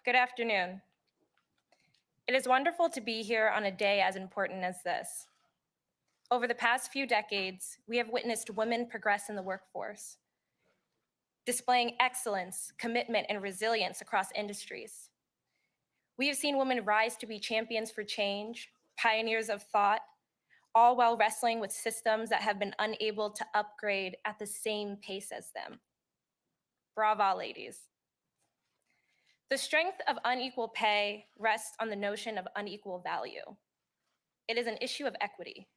Good afternoon. It is wonderful to be here on a day as important as this. Over the past few decades, we have witnessed women progress in the workforce, displaying excellence, commitment, and resilience across industries. We have seen women rise to be champions for change, pioneers of thought, all while wrestling with systems that have been unable to upgrade at the same pace as them. Brava, ladies. The strength of unequal pay rests on the notion of unequal value. It is an issue of equity.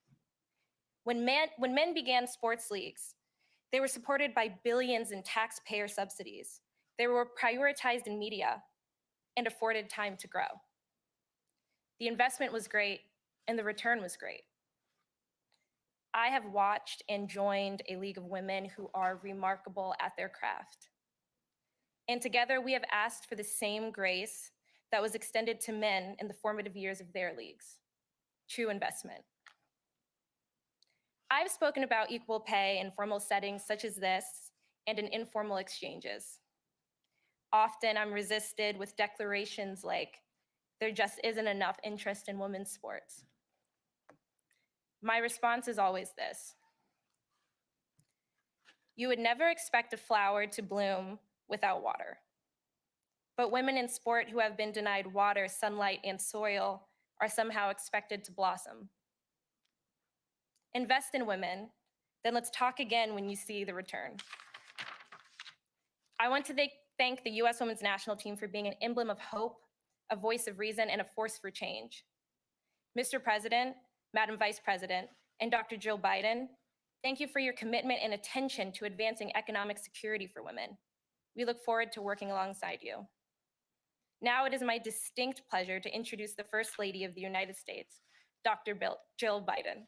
When men began sports leagues, they were supported by billions in taxpayer subsidies. They were prioritized in media and afforded time to grow. The investment was great and the return was great. I have watched and joined a league of women who are remarkable at their craft. And together we have asked for the same grace that was extended to men in the formative years of their leagues, true investment. I've spoken about equal pay in formal settings such as this and in informal exchanges. Often I'm resisted with declarations like, there just isn't enough interest in women's sports. My response is always this. You would never expect a flower to bloom without water. But women in sport who have been denied water, sunlight, and soil are somehow expected to blossom. Invest in women, then let's talk again when you see the return. I want to thank the US Women's National Team for being an emblem of hope, a voice of reason, and a force for change. Mr. President, Madam Vice President, and Dr. Jill Biden, thank you for your commitment and attention to advancing economic security for women. We look forward to working alongside you. Now it is my distinct pleasure to introduce the First Lady of the United States, Dr. Jill Biden.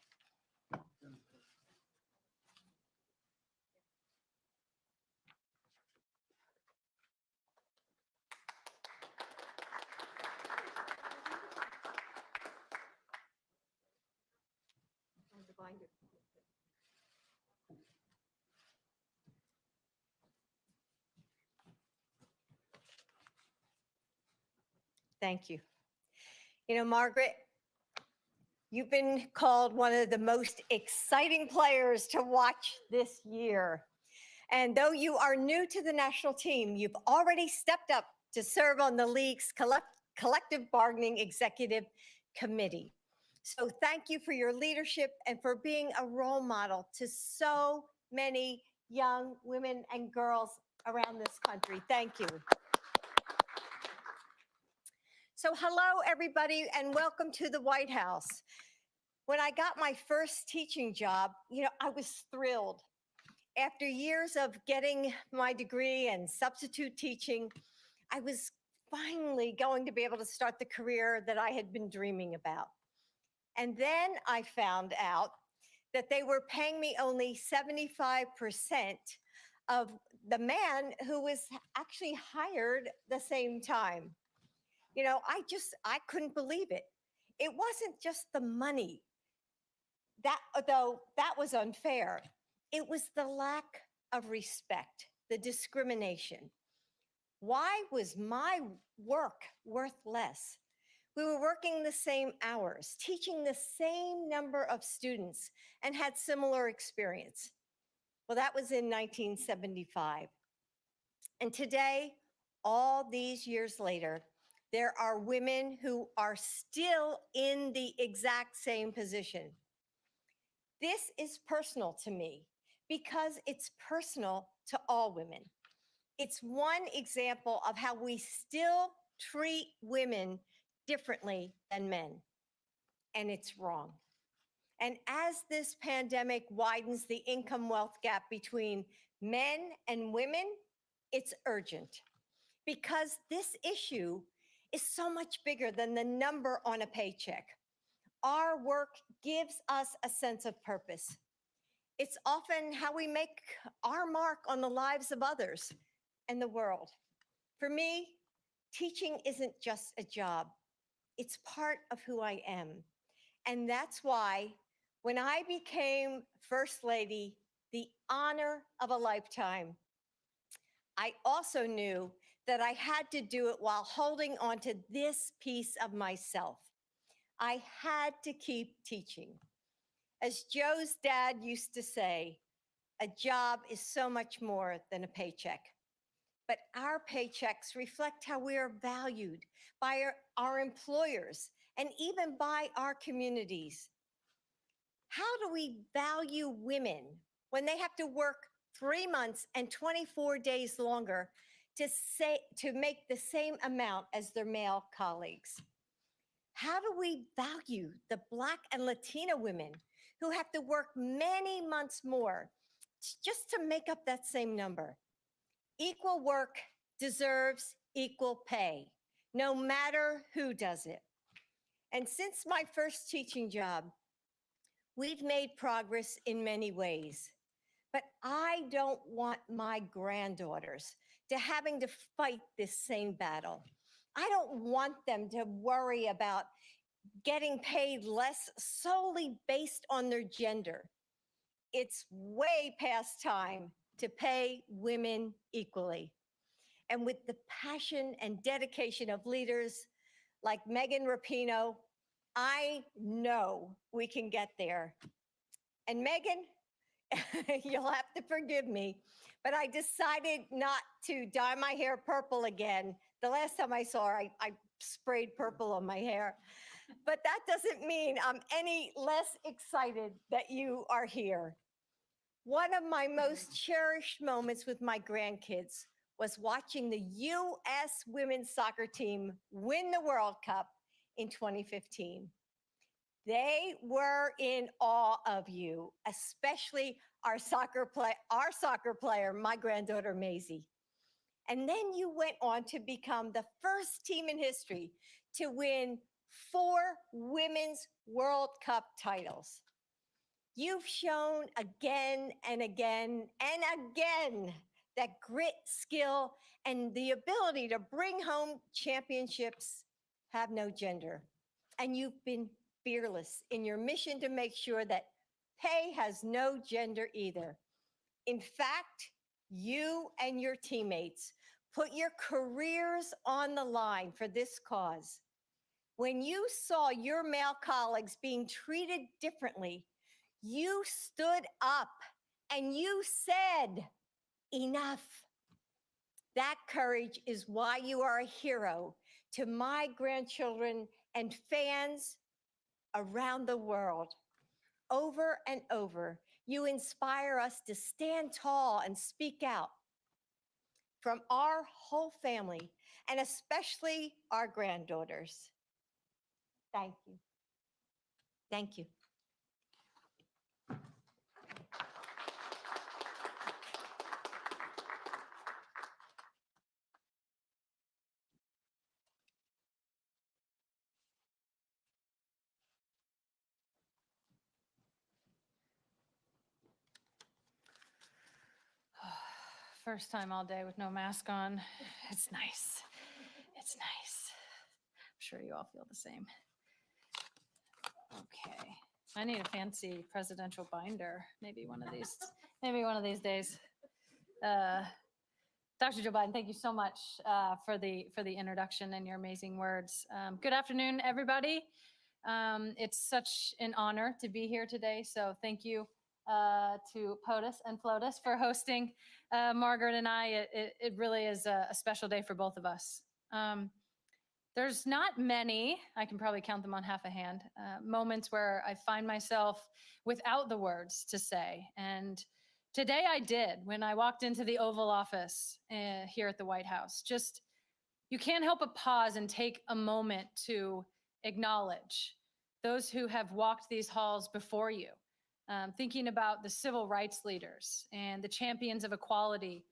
Thank you. You know, Margaret, you've been called one of the most exciting players to watch this year. And though you are new to the national team, you've already stepped up to serve on the league's collective bargaining executive committee. So thank you for your leadership and for being a role model to so many young women and girls around this country. Thank you. So hello, everybody, and welcome to the White House. When I got my first teaching job, I was thrilled. After years of getting my degree and substitute teaching, I was finally going to be able to start the career that I had been dreaming about. And then I found out that they were paying me only 75% of the man who was actually hired the same time. I couldn't believe it. It wasn't just the money, though that was unfair. It was the lack of respect, the discrimination. Why was my work worth less? We were working the same hours, teaching the same number of students, and had similar experience. Well, that was in 1975. And today, all these years later, there are women who are still in the exact same position. This is personal to me because it's personal to all women. It's one example of how we still treat women differently than men, and it's wrong. And as this pandemic widens the income-wealth gap between men and women, it's urgent because this issue is so much bigger than the number on a paycheck. Our work gives us a sense of purpose. It's often how we make our mark on the lives of others and the world. For me, teaching isn't just a job. It's part of who I am. And that's why when I became First Lady, the honor of a lifetime, I also knew that I had to do it while holding on to this piece of myself. I had to keep teaching. As Joe's dad used to say, a job is so much more than a paycheck. But our paychecks reflect how we are valued by our employers and even by our communities. How do we value women when they have to work 3 months and 24 days longer to make the same amount as their male colleagues? How do we value the Black and Latina women who have to work many months more just to make up that same number? Equal work deserves equal pay, no matter who does it. And since my first teaching job, we've made progress in many ways. But I don't want my granddaughters to having to fight this same battle. I don't want them to worry about getting paid less solely based on their gender. It's way past time to pay women equally. And with the passion and dedication of leaders like Megan Rapinoe, I know we can get there. And Megan, you'll have to forgive me, but I decided not to dye my hair purple again. The last time I saw her, I sprayed purple on my hair. But that doesn't mean I'm any less excited that you are here. One of my most cherished moments with my grandkids was watching the U.S. women's soccer team win the World Cup in 2015. They were in awe of you, especially our soccer player, my granddaughter Maisie. And then you went on to become the first team in history to win 4 women's World Cup titles. You've shown again and again and again that grit, skill, and the ability to bring home championships have no gender. And you've been fearless in your mission to make sure that pay has no gender either. In fact, you and your teammates put your careers on the line for this cause. When you saw your male colleagues being treated differently, you stood up and you said, enough. That courage is why you are a hero to my grandchildren and fans around the world. Over and over, you inspire us to stand tall and speak out. From our whole family, and especially our granddaughters. Thank you. Thank you. First time all day with no mask on. It's nice. It's nice. I'm sure you all feel the same. Okay. I need a fancy presidential binder. Maybe one of these days. Dr. Joe Biden, thank you so much for the introduction and your amazing words. Good afternoon, everybody. It's such an honor to be here today. So thank you to POTUS and FLOTUS for hosting Margaret and I. It really is a special day for both of us. There's not many, I can probably count them on half a hand, moments where I find myself without the words to say. And today I did when I walked into the Oval Office here at the White House. Just, you can't help but pause and take a moment to acknowledge those who have walked these halls before you. Thinking about the civil rights leaders and the champions of equality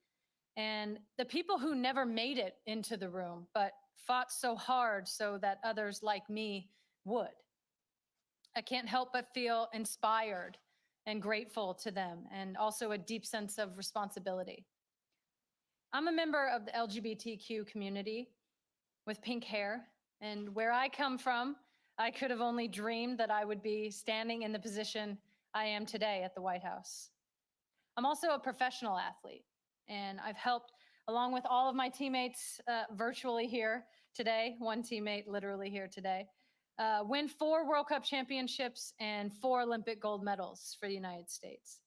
and the people who never made it into the room, but fought so hard so that others like me would. I can't help but feel inspired and grateful to them, and also a deep sense of responsibility. I'm a member of the LGBTQ community with pink hair, and where I come from, I could have only dreamed that I would be standing in the position I am today at the White House. I'm also a professional athlete, and I've helped along with all of my teammates virtually here today, one teammate literally here today, win 4 World Cup championships and 4 Olympic gold medals for the United States.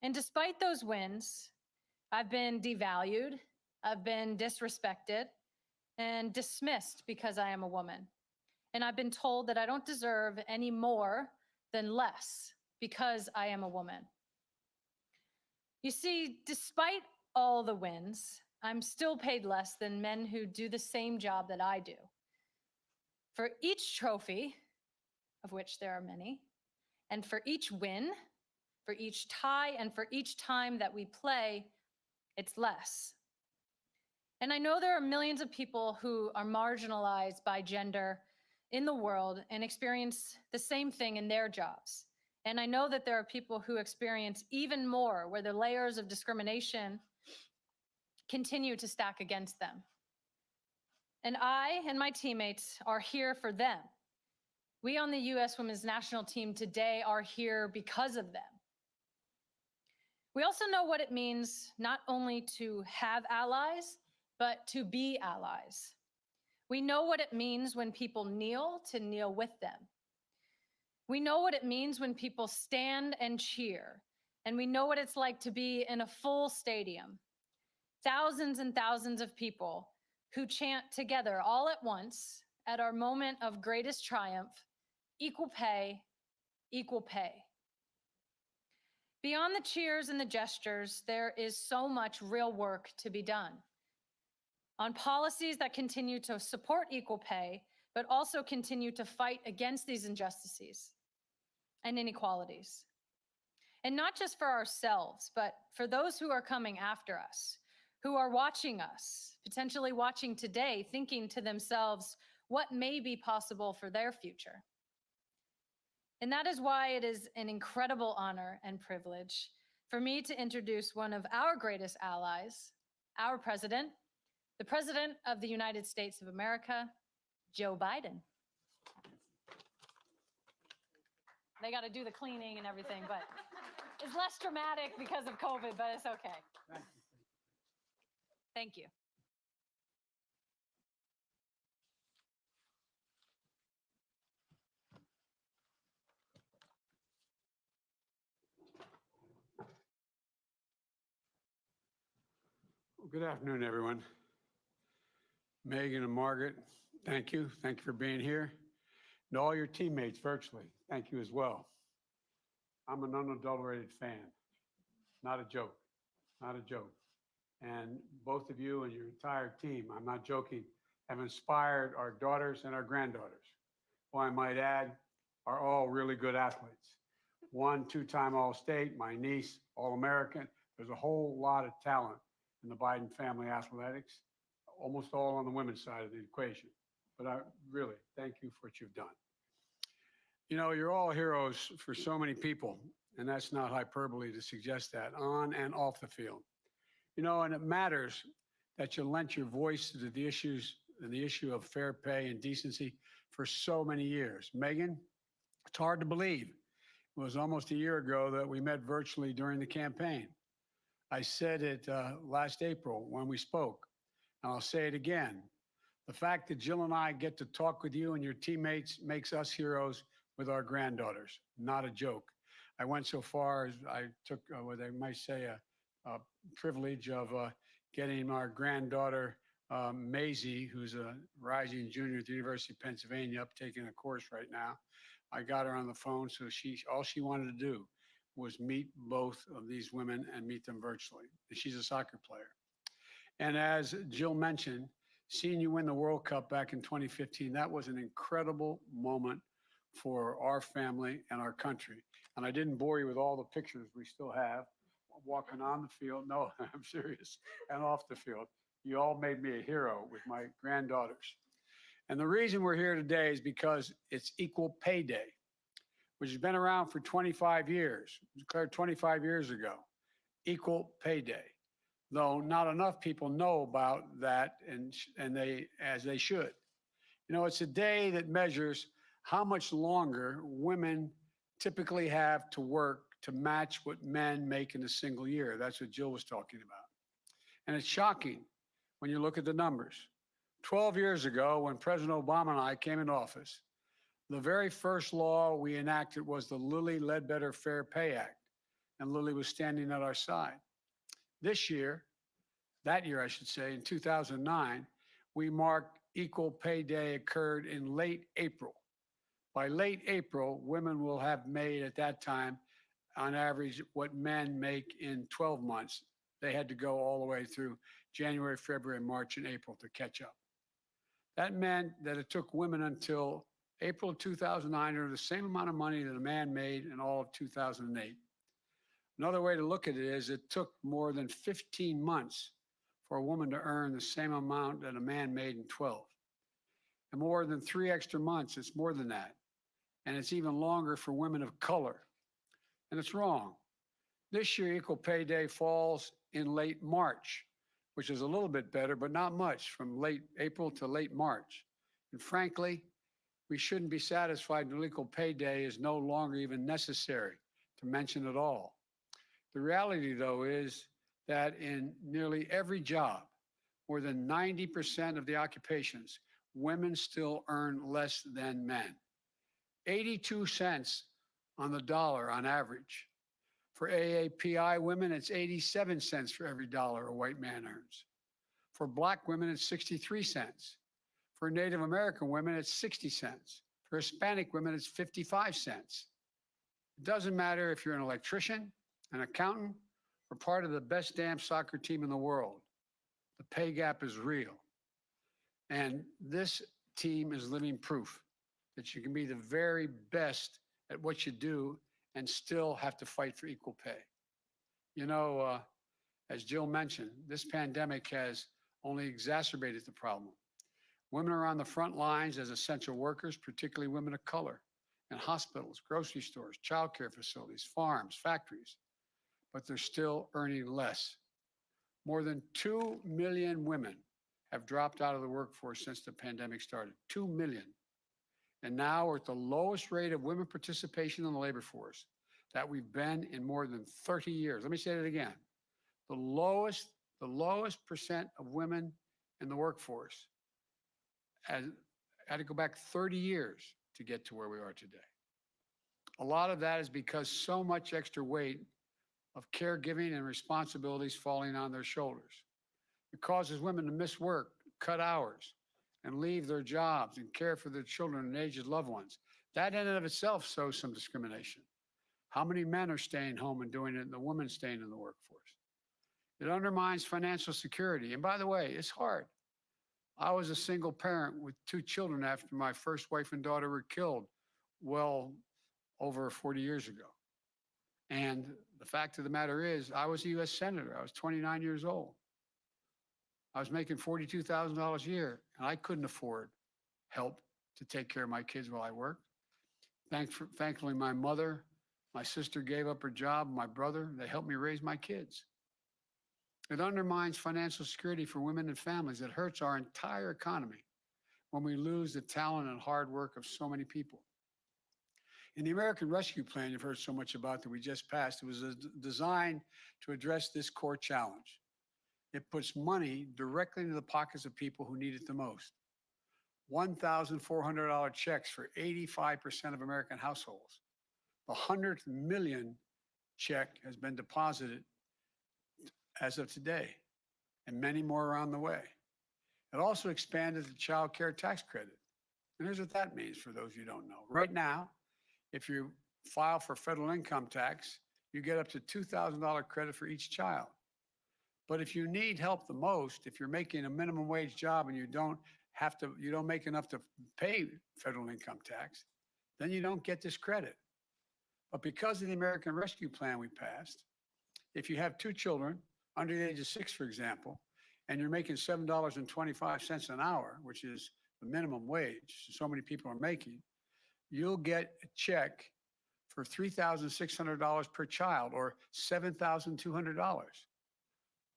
And despite those wins, I've been devalued, I've been disrespected, and dismissed because I am a woman. And I've been told that I don't deserve any more than less because I am a woman. You see, despite all the wins, I'm still paid less than men who do the same job that I do. For each trophy, of which there are many, and for each win, for each tie, and for each time that we play, it's less. And I know there are millions of people who are marginalized by gender in the world and experience the same thing in their jobs. And I know that there are people who experience even more, where the layers of discrimination continue to stack against them. And I and my teammates are here for them. We on the U.S. Women's National Team today are here because of them. We also know what it means not only to have allies, but to be allies. We know what it means when people kneel to kneel with them. We know what it means when people stand and cheer, and we know what it's like to be in a full stadium. Thousands and thousands of people who chant together all at once at our moment of greatest triumph, equal pay, equal pay. Beyond the cheers and the gestures, there is so much real work to be done on policies that continue to support equal pay, but also continue to fight against these injustices and inequalities. And not just for ourselves, but for those who are coming after us, who are watching us, potentially watching today, thinking to themselves, what may be possible for their future? And that is why it is an incredible honor and privilege for me to introduce one of our greatest allies, our president, the President of the United States of America, Joe Biden. They got to do the cleaning and everything, but it's less dramatic because of COVID, but it's okay. Thank you. Well, good afternoon, everyone. Megan and Margaret, thank you. Thank you for being here. And all your teammates virtually, thank you as well. I'm an unadulterated fan. Not a joke. Not a joke. And both of you and your entire team, I'm not joking, have inspired our daughters and our granddaughters, who I might add are all really good athletes. One, 2-time All-State, my niece, All-American. There's a whole lot of talent in the Biden family athletics, almost all on the women's side of the equation. But I really thank you for what you've done. You know, you're all heroes for so many people, and that's not hyperbole to suggest that, on and off the field. You know, and it matters that you lent your voice to the issues and the issue of fair pay and decency for so many years. Megan, it's hard to believe. It was almost a year ago that we met virtually during the campaign. I said it last April when we spoke, and I'll say it again. The fact that Jill and I get to talk with you and your teammates makes us heroes with our granddaughters. Not a joke. I went so far as I took what they might say a privilege of getting our granddaughter, Maisie, who's a rising junior at the University of Pennsylvania, up taking a course right now. I got her on the phone, so all she wanted to do was meet both of these women and meet them virtually. She's a soccer player. And as Jill mentioned, seeing you win the World Cup back in 2015, that was an incredible moment for our family and our country. And I didn't bore you with all the pictures we still have walking on the field. No, I'm serious. And off the field. You all made me a hero with my granddaughters. And the reason we're here today is because it's Equal Pay Day, which has been around for 25 years. It was declared 25 years ago. Equal Pay Day. Though not enough people know about that, and they should. You know, it's a day that measures how much longer women typically have to work to match what men make in a single year. That's what Jill was talking about. And it's shocking when you look at the numbers. 12 years ago, when President Obama and I came into office, the very first law we enacted was the Lilly Ledbetter Fair Pay Act, and Lilly was standing at our side. This year, that year I should say, in 2009, we marked Equal Pay Day occurred in late April. By late April, women will have made at that time, on average, what men make in 12 months. They had to go all the way through January, February, March, and April to catch up. That meant that it took women until April 2009 to earn the same amount of money that a man made in all of 2008. Another way to look at it is it took more than 15 months for a woman to earn the same amount that a man made in 12. And more than 3 extra months, it's more than that. And it's even longer for women of color. And it's wrong. This year, Equal Pay Day falls in late March, which is a little bit better, but not much, from late April to late March. And frankly, we shouldn't be satisfied until Equal Pay Day is no longer even necessary to mention at all. The reality, though, is that in nearly every job, more than 90% of the occupations, women still earn less than men. 82 cents on the dollar on average. For AAPI women, it's 87 cents for every dollar a white man earns. For Black women, it's 63 cents. For Native American women, it's 60 cents. For Hispanic women, it's 55 cents. It doesn't matter if you're an electrician, an accountant, or part of the best damn soccer team in the world. The pay gap is real. And this team is living proof that you can be the very best at what you do and still have to fight for equal pay. You know, as Jill mentioned, this pandemic has only exacerbated the problem. Women are on the front lines as essential workers, particularly women of color, in hospitals, grocery stores, childcare facilities, farms, factories, but they're still earning less. More than 2 million women have dropped out of the workforce since the pandemic started. 2 million. And now we're at the lowest rate of women participation in the labor force that we've been in more than 30 years. Let me say that again. The lowest percent of women in the workforce had to go back 30 years to get to where we are today. A lot of that is because so much extra weight of caregiving and responsibilities falling on their shoulders. It causes women to miss work, cut hours, and leave their jobs and care for their children and aged loved ones. That in and of itself shows some discrimination. How many men are staying home and doing it and the women staying in the workforce? It undermines financial security. And by the way, it's hard. I was a single parent with 2 children after my first wife and daughter were killed well over 40 years ago. And the fact of the matter is, I was a U.S. Senator. I was 29 years old. I was making $42,000 a year, and I couldn't afford help to take care of my kids while I worked. Thankfully, my mother, my sister gave up her job, my brother, they helped me raise my kids. It undermines financial security for women and families. It hurts our entire economy when we lose the talent and hard work of so many people. In the American Rescue Plan you've heard so much about that we just passed, it was designed to address this core challenge. It puts money directly into the pockets of people who need it the most. $1,400 checks for 85% of American households. The 100th million check has been deposited as of today, and many more are on the way. It also expanded the child care tax credit. And here's what that means for those you don't know. Right now, if you file for federal income tax, you get up to $2,000 credit for each child. But if you need help the most, if you're making a minimum wage job and you don't make enough to pay federal income tax, then you don't get this credit. But because of the American Rescue Plan we passed, if you have 2 children under the age of 6, for example, and you're making $7.25 an hour, which is the minimum wage so many people are making, you'll get a check for $3,600 per child, or $7,200.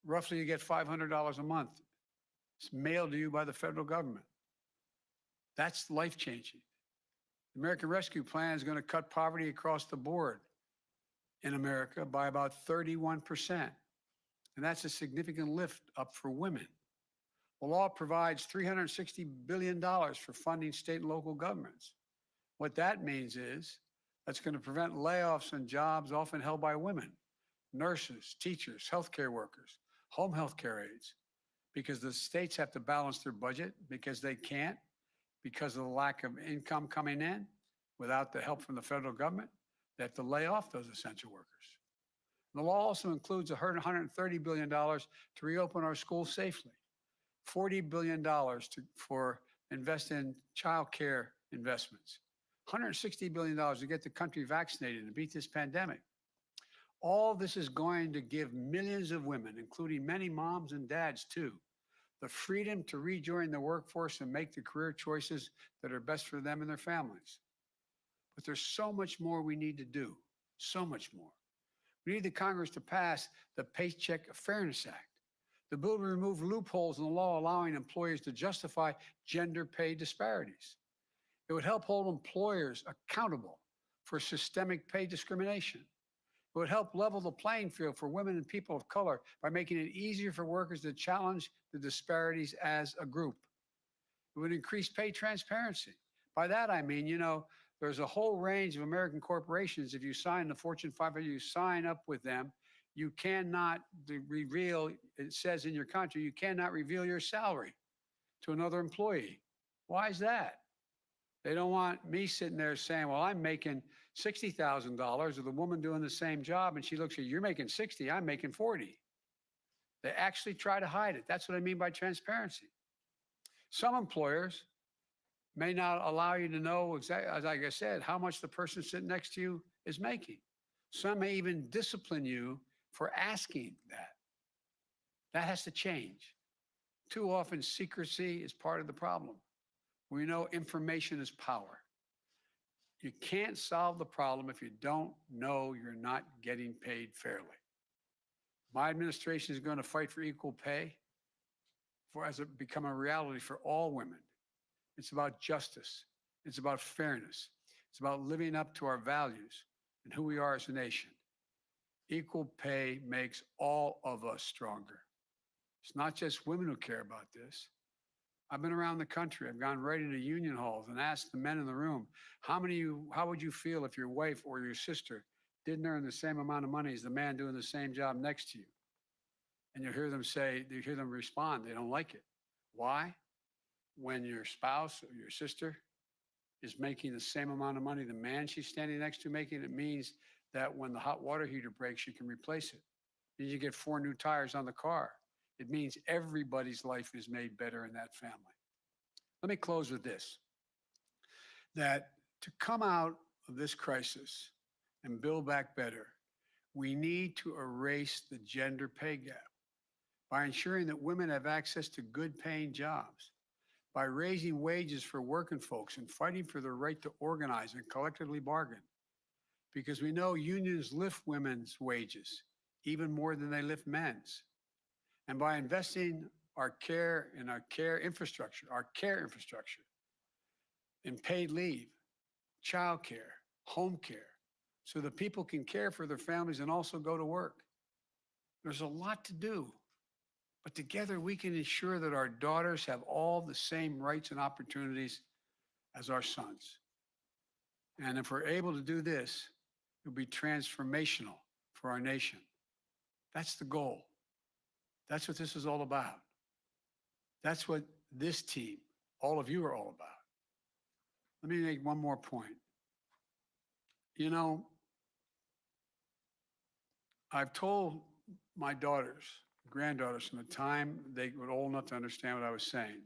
Roughly, you get $500 a month. It's mailed to you by the federal government. That's life-changing. The American Rescue Plan is going to cut poverty across the board in America by about 31%. and that's a significant lift up for women. The law provides $360 billion for funding state and local governments. What that means is that's going to prevent layoffs and jobs often held by women, nurses, teachers, healthcare workers, home healthcare aides, because the states have to balance their budget because they can't, because of the lack of income coming in without the help from the federal government. They have to lay off those essential workers. The law also includes $130 billion to reopen our schools safely, $40 billion for invest in child care investments, $160 billion to get the country vaccinated and beat this pandemic. All this is going to give millions of women, including many moms and dads too, the freedom to rejoin the workforce and make the career choices that are best for them and their families. But there's so much more we need to do, so much more. We need the Congress to pass the Paycheck Fairness Act. The bill will remove loopholes in the law allowing employers to justify gender pay disparities. It would help hold employers accountable for systemic pay discrimination. It would help level the playing field for women and people of color by making it easier for workers to challenge the disparities as a group. It would increase pay transparency. By that, I mean, there's a whole range of American corporations. If you sign the Fortune 500, you sign up with them, you cannot reveal, it says in your contract, you cannot reveal your salary to another employee. Why is that? They don't want me sitting there saying, well, I'm making $60,000, or the woman doing the same job, and she looks at you, you're making 60, I'm making 40. They actually try to hide it. That's what I mean by transparency. Some employers may not allow you to know exactly, like I said, how much the person sitting next to you is making. Some may even discipline you for asking that. That has to change. Too often, secrecy is part of the problem. We know information is power. You can't solve the problem if you don't know you're not getting paid fairly. My administration is going to fight for equal pay as it become a reality for all women. It's about justice. It's about fairness. It's about living up to our values and who we are as a nation. Equal pay makes all of us stronger. It's not just women who care about this. I've been around the country. I've gone right into union halls and asked the men in the room, how would you feel if your wife or your sister didn't earn the same amount of money as the man doing the same job next to you? And you hear them respond, they don't like it. Why? When your spouse or your sister is making the same amount of money the man she's standing next to making, it means that when the hot water heater breaks, you can replace it. Then you get 4 new tires on the car. It means everybody's life is made better in that family. Let me close with this, that to come out of this crisis and build back better, we need to erase the gender pay gap by ensuring that women have access to good paying jobs, by raising wages for working folks and fighting for their right to organize and collectively bargain. Because we know unions lift women's wages even more than they lift men's. And by investing our care infrastructure, in paid leave, child care, home care, so that people can care for their families and also go to work. There's a lot to do, but together we can ensure that our daughters have all the same rights and opportunities as our sons. And if we're able to do this, it'll be transformational for our nation. That's the goal. That's what this is all about. That's what this team, all of you, are all about. Let me make one more point. I've told my daughters, granddaughters, from the time they were old enough to understand what I was saying,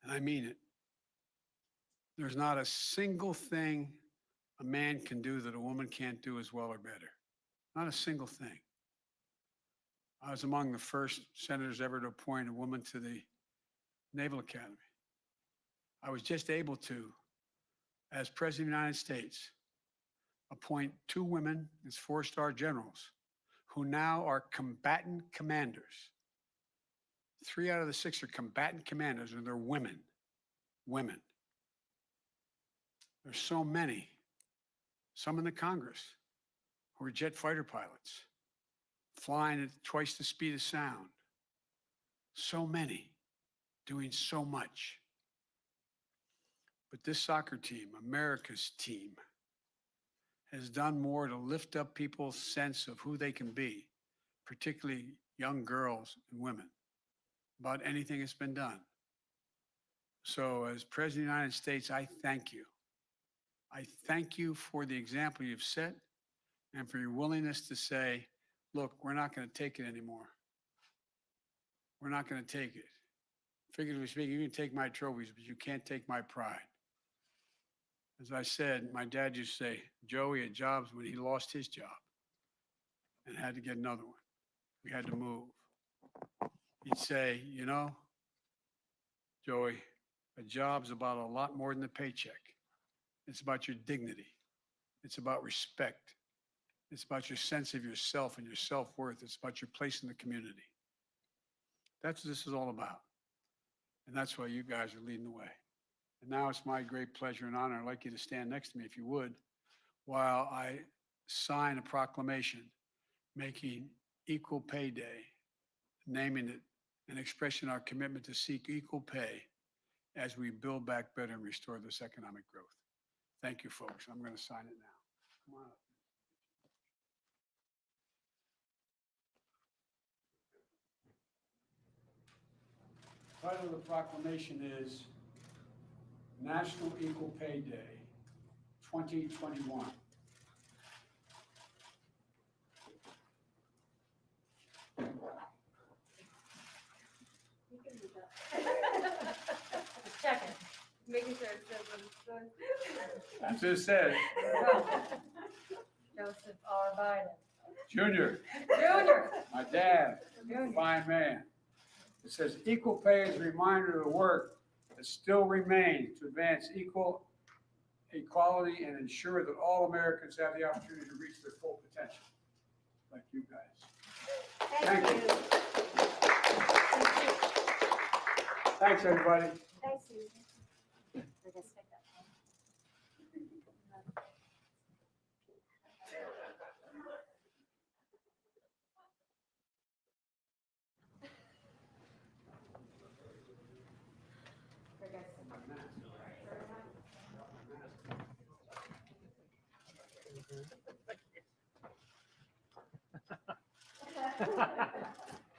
and I mean it, there's not a single thing a man can do that a woman can't do as well or better. Not a single thing. I was among the first senators ever to appoint a woman to the Naval Academy. I was just able to, as President of the United States, appoint 2 women as 4-star generals who now are combatant commanders. 3 out of the 6 are combatant commanders, and they're women. Women. There's so many, some in the Congress, who are jet fighter pilots, flying at twice the speed of sound. So many doing so much. But this soccer team, America's team, has done more to lift up people's sense of who they can be, particularly young girls and women, about anything that's been done. So as President of the United States, I thank you. I thank you for the example you've set and for your willingness to say, look, we're not going to take it anymore. We're not going to take it. Figuratively speaking, you can take my trophies, but you can't take my pride. As I said, my dad used to say, Joey had jobs when he lost his job and had to get another one. We had to move. He'd say, you know, Joey, a job's about a lot more than a paycheck. It's about your dignity. It's about respect. It's about your sense of yourself and your self-worth. It's about your place in the community. That's what this is all about. And that's why you guys are leading the way. And now it's my great pleasure and honor. I'd like you to stand next to me, if you would, while I sign a proclamation making Equal Pay Day, naming it an expression of our commitment to seek equal pay as we build back better and restore this economic growth. Thank you, folks. I'm going to sign it now. Come on up. The title of the proclamation is National Equal Pay Day 2021. Checking. Making sure it says what it's doing. That's what it says. Joseph R. Biden. Junior, Junior. my dad, a fine man. It says equal pay is a reminder of the work that still remains to advance equality and ensure that all Americans have the opportunity to reach their full potential, like you guys. Thank you. Thanks, everybody. Thanks, Susan.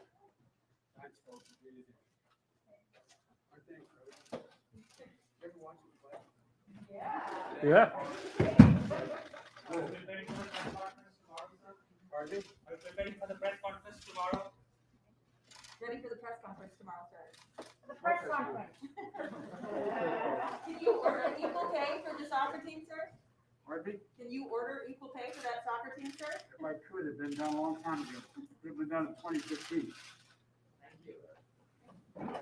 Thanks, folks, for being here. Aren't they incredible? You ever watch them play? Yeah. Pardon me? Are you preparing for the press conference tomorrow? Ready for the press conference tomorrow, sir. The press conference. Can you order equal pay for the soccer team, sir? Pardon me? Can you order equal pay for that soccer team, sir? If I could, have been done a long time ago. It would have been done in 2015. Thank you.